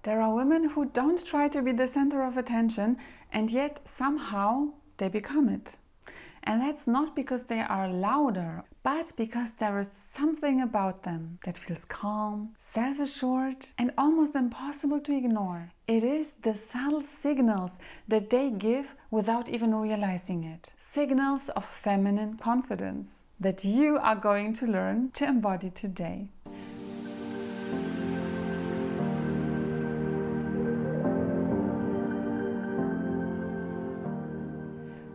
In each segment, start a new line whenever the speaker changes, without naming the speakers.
There are women who don't try to be the center of attention, and yet somehow they become it. And that's not because they are louder, but because there is something about them that feels calm, self-assured, and almost impossible to ignore. It is the subtle signals that they give without even realizing it. Signals of feminine confidence that you are going to learn to embody today.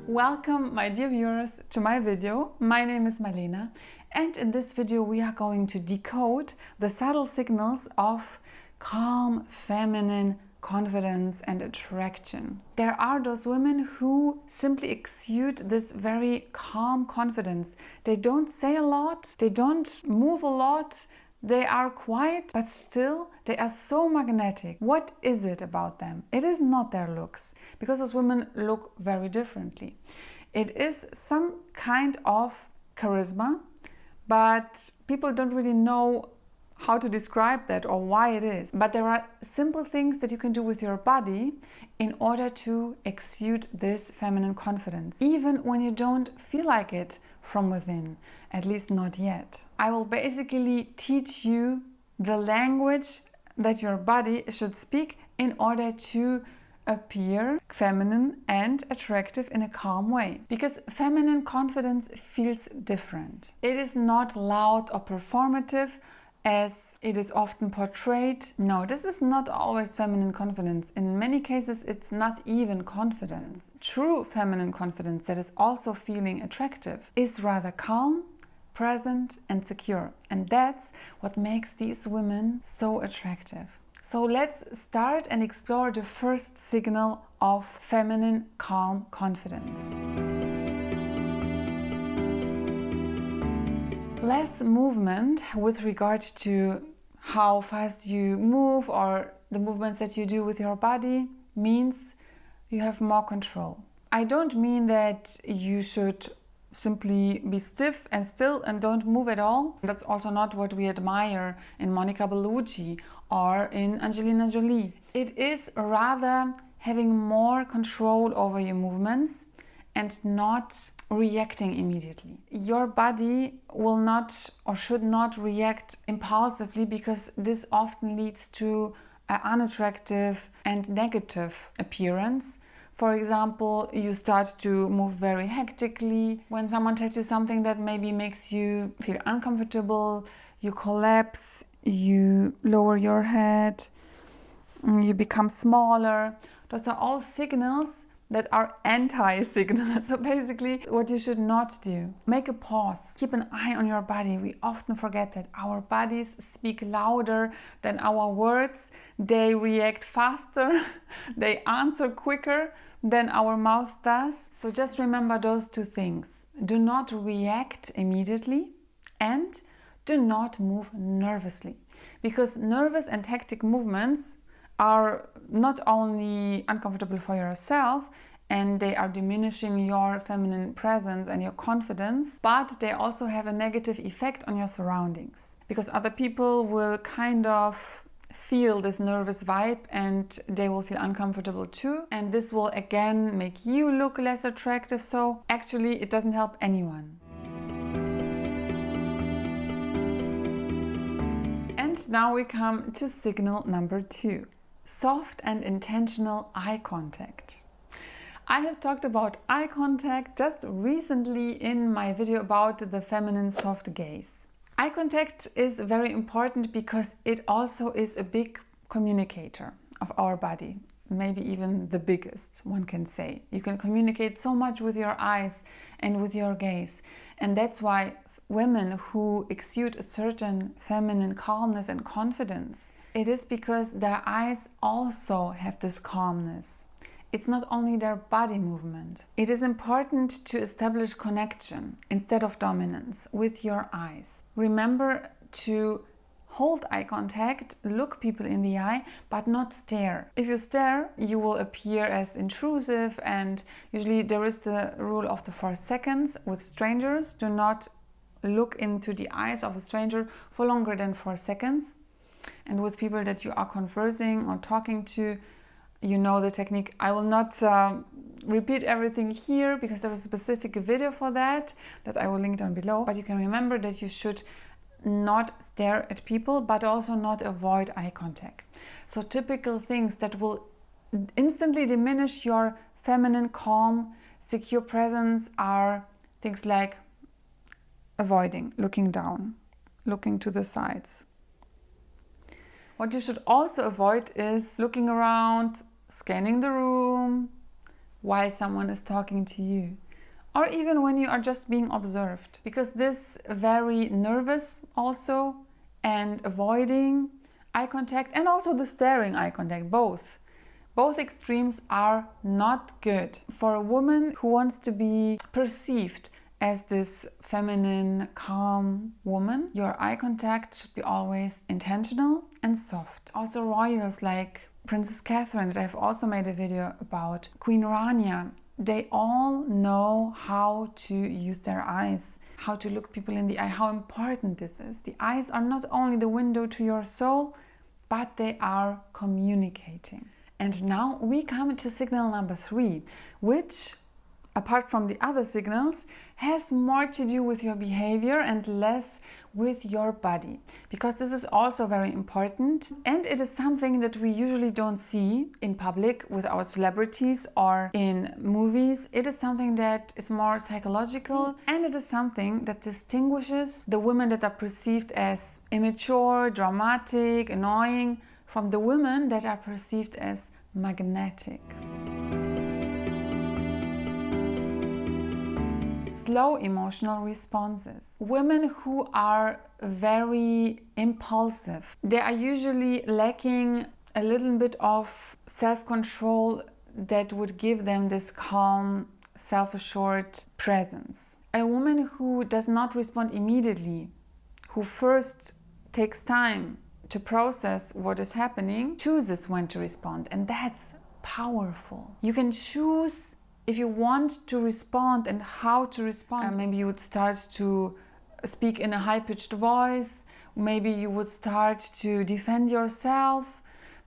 Welcome, my dear viewers, to my video. My name is Marlena, and in this video we are going to decode the subtle signals of calm, feminine confidence and attraction. There are those women who simply exude this very calm confidence. They don't say a lot, they don't move a lot, they are quiet, but still they are so magnetic. What is it about them? It is not their looks, because those women look very differently. It is some kind of charisma, but people don't really know how to describe that or why it is. But there are simple things that you can do with your body in order to exude this feminine confidence, even when you don't feel like it from within, at least not yet. I will basically teach you the language that your body should speak in order to appear feminine and attractive in a calm way. Because feminine confidence feels different. It is not loud or performative as it is often portrayed. No, this is not always feminine confidence. In many cases, it's not even confidence. True feminine confidence that is also feeling attractive is rather calm, present, and secure. And that's what makes these women so attractive. So let's start and explore the first signal of feminine calm confidence. Less movement with regard to how fast you move or the movements that you do with your body means you have more control. I don't mean that you should simply be stiff and still and don't move at all. That's also not what we admire in Monica Bellucci or in Angelina Jolie. It is rather having more control over your movements and not reacting immediately. Your body will not or should not react impulsively, because this often leads to an unattractive and negative appearance. For example, you start to move very hectically. When someone tells you something that maybe makes you feel uncomfortable, you collapse, you lower your head, you become smaller. Those are all signals that are anti-signals. So basically, what you should not do. Make a pause. Keep an eye on your body. We often forget that our bodies speak louder than our words. They react faster. They answer quicker than our mouth does. So just remember those two things. Do not react immediately and do not move nervously. Because nervous and hectic movements are not only uncomfortable for yourself, and they are diminishing your feminine presence and your confidence, but they also have a negative effect on your surroundings, because other people will kind of feel this nervous vibe and they will feel uncomfortable too, and this will again make you look less attractive. So actually it doesn't help anyone. And now we come to signal number 2. Soft and intentional eye contact. I have talked about eye contact just recently in my video about the feminine soft gaze. Eye contact is very important because it also is a big communicator of our body, maybe even the biggest, one can say. You can communicate so much with your eyes and with your gaze, and that's why women who exude a certain feminine calmness and confidence, it is because their eyes also have this calmness. It's not only their body movement. It is important to establish connection instead of dominance with your eyes. Remember to hold eye contact, look people in the eye, but not stare. If you stare, you will appear as intrusive, and usually there is the rule of the 4 seconds with strangers. Do not look into the eyes of a stranger for longer than 4 seconds. and with people that you are conversing or talking to. You know the technique. I will not repeat everything here because there is a specific video for that I will link down below. But you can remember that you should not stare at people, but also not avoid eye contact. So typical things that will instantly diminish your feminine, calm, secure presence are things like avoiding, looking down, looking to the sides. What you should also avoid is looking around, scanning the room while someone is talking to you, or even when you are just being observed, because this very nervous also, and avoiding eye contact and also the staring eye contact, both extremes are not good for a woman who wants to be perceived as this feminine, calm woman. Your eye contact should be always intentional and soft. Also royals like Princess Catherine, that I've also made a video about, Queen Rania, they all know how to use their eyes, how to look people in the eye, how important this is. The eyes are not only the window to your soul, but they are communicating. And now we come to signal number 3, which, apart from the other signals, has more to do with your behavior and less with your body. Because this is also very important, and it is something that we usually don't see in public with our celebrities or in movies. It is something that is more psychological, and it is something that distinguishes the women that are perceived as immature, dramatic, annoying, from the women that are perceived as magnetic. Slow emotional responses. Women who are very impulsive, they are usually lacking a little bit of self-control that would give them this calm, self-assured presence. A woman who does not respond immediately, who first takes time to process what is happening, chooses when to respond, and that's powerful. You can choose if you want to respond and how to respond. Maybe you would start to speak in a high-pitched voice, maybe you would start to defend yourself,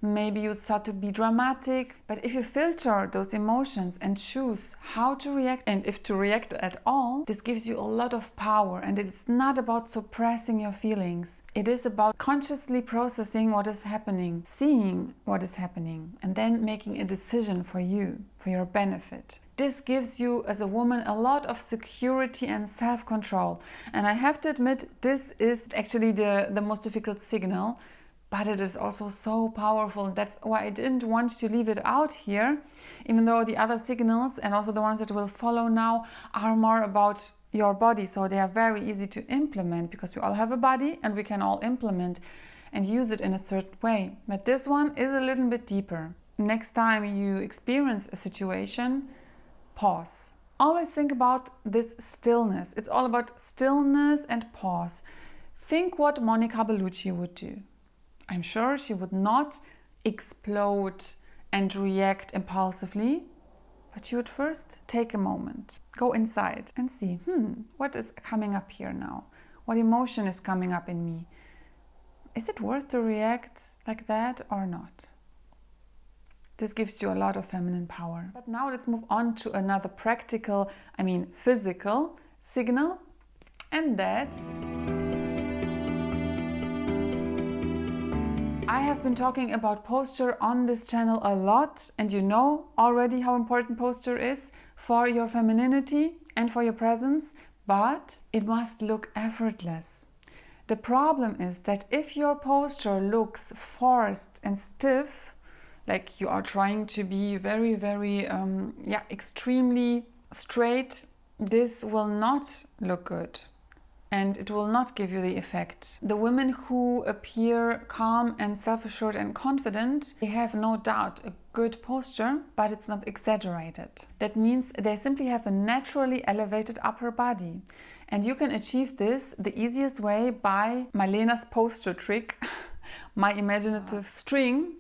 maybe you would start to be dramatic. But if you filter those emotions and choose how to react, and if to react at all, this gives you a lot of power. And it's not about suppressing your feelings. It is about consciously processing what is happening, seeing what is happening, and then making a decision for you, for your benefit. This gives you, as a woman, a lot of security and self-control. And I have to admit, this is actually the most difficult signal, but it is also so powerful. That's why I didn't want to leave it out here, even though the other signals and also the ones that will follow now are more about your body. So they are very easy to implement because we all have a body and we can all implement and use it in a certain way. But this one is a little bit deeper. Next time you experience a situation, pause. Always think about this stillness. It's all about stillness and pause. Think what Monica Bellucci would do. I'm sure she would not explode and react impulsively, but she would first take a moment, go inside and see, what is coming up here now? What emotion is coming up in me? Is it worth to react like that or not? This gives you a lot of feminine power. But now let's move on to another practical, physical signal, and that's... I have been talking about posture on this channel a lot, and you know already how important posture is for your femininity and for your presence, but it must look effortless. The problem is that if your posture looks forced and stiff, like you are trying to be very, very, extremely straight, this will not look good. And it will not give you the effect. The women who appear calm and self-assured and confident, they have no doubt a good posture, but it's not exaggerated. That means they simply have a naturally elevated upper body. And you can achieve this the easiest way by Malena's posture trick, my imaginative string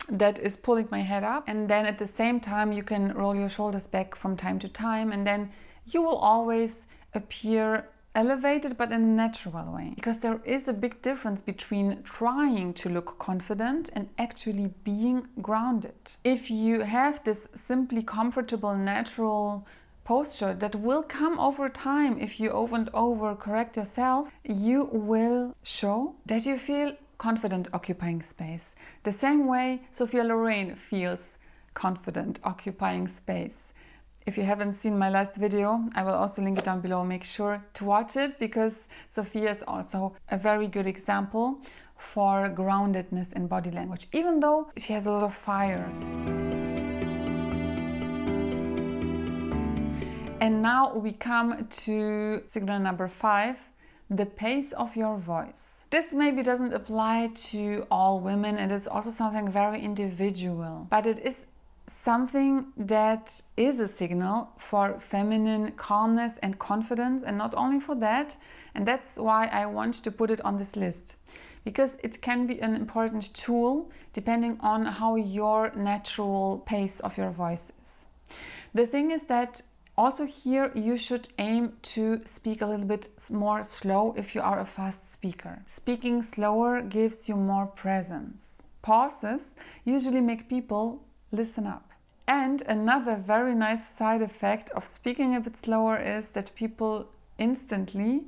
that is pulling my head up. And then at the same time, you can roll your shoulders back from time to time. And then you will always appear elevated, but in a natural way. Because there is a big difference between trying to look confident and actually being grounded. If you have this simply comfortable, natural posture that will come over time, if you over and over correct yourself, you will show that you feel confident occupying space. The same way Sophia Loren feels confident occupying space. If you haven't seen my last video, I will also link it down below. Make sure to watch it, because Sophia is also a very good example for groundedness in body language, even though she has a lot of fire. And now we come to signal number 5, the pace of your voice. This maybe doesn't apply to all women, and it's also something very individual, but it is something that is a signal for feminine calmness and confidence, and not only for that. And that's why I want to put it on this list, because it can be an important tool depending on how your natural pace of your voice is. The thing is that also here you should aim to speak a little bit more slow if you are a fast speaker. Speaking slower gives you more presence. Pauses usually make people listen up. And another very nice side effect of speaking a bit slower is that people instantly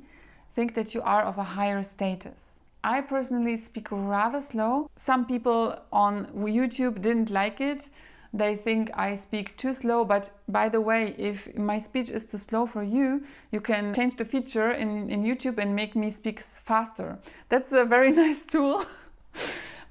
think that you are of a higher status. I personally speak rather slow. Some people on YouTube didn't like it. They think I speak too slow, but by the way, if my speech is too slow for you, you can change the feature in YouTube and make me speak faster. That's a very nice tool.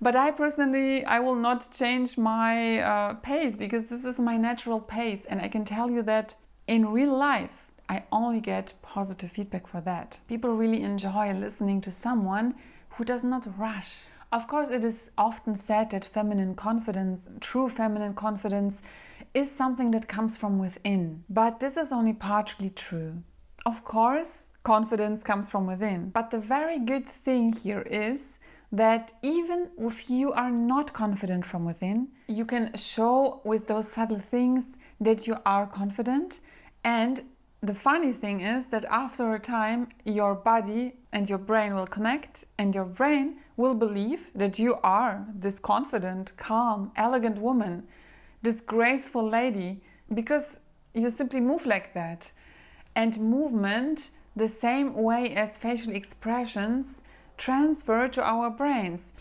But I personally, I will not change my pace, because this is my natural pace. And I can tell you that in real life, I only get positive feedback for that. People really enjoy listening to someone who does not rush. Of course, it is often said that feminine confidence, true feminine confidence, is something that comes from within. But this is only partially true. Of course, confidence comes from within. But the very good thing here is that even if you are not confident from within, you can show with those subtle things that you are confident. And the funny thing is that after a time, your body and your brain will connect, and your brain will believe that you are this confident, calm, elegant woman, this graceful lady, because you simply move like that. And movement, the same way as facial expressions, transfer to our brains.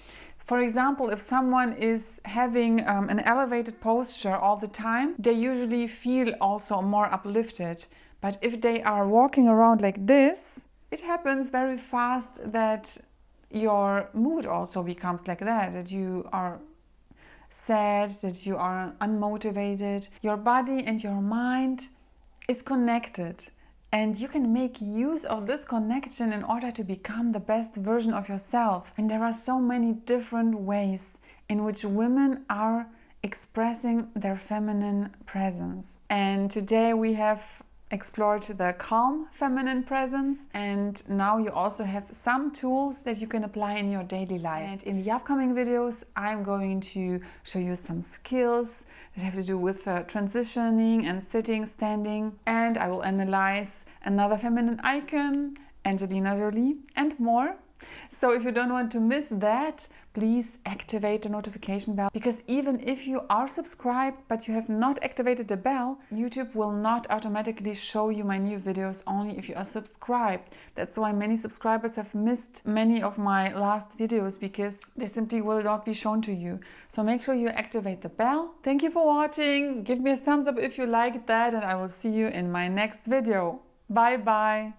For example, if someone is having an elevated posture all the time, they usually feel also more uplifted. But if they are walking around like this, it happens very fast that your mood also becomes like that you are sad, that you are unmotivated. Your body and your mind is connected. And you can make use of this connection in order to become the best version of yourself. And there are so many different ways in which women are expressing their feminine presence. And today we have explored the calm feminine presence, and now you also have some tools that you can apply in your daily life. And in the upcoming videos, I'm going to show you some skills that have to do with transitioning and sitting, standing, and I will analyze another feminine icon, Angelina Jolie, and more. So if you don't want to miss that, please activate the notification bell, because even if you are subscribed but you have not activated the bell, YouTube will not automatically show you my new videos only if you are subscribed. That's why many subscribers have missed many of my last videos, because they simply will not be shown to you. So make sure you activate the bell. Thank you for watching. Give me a thumbs up if you liked that, and I will see you in my next video. Bye bye.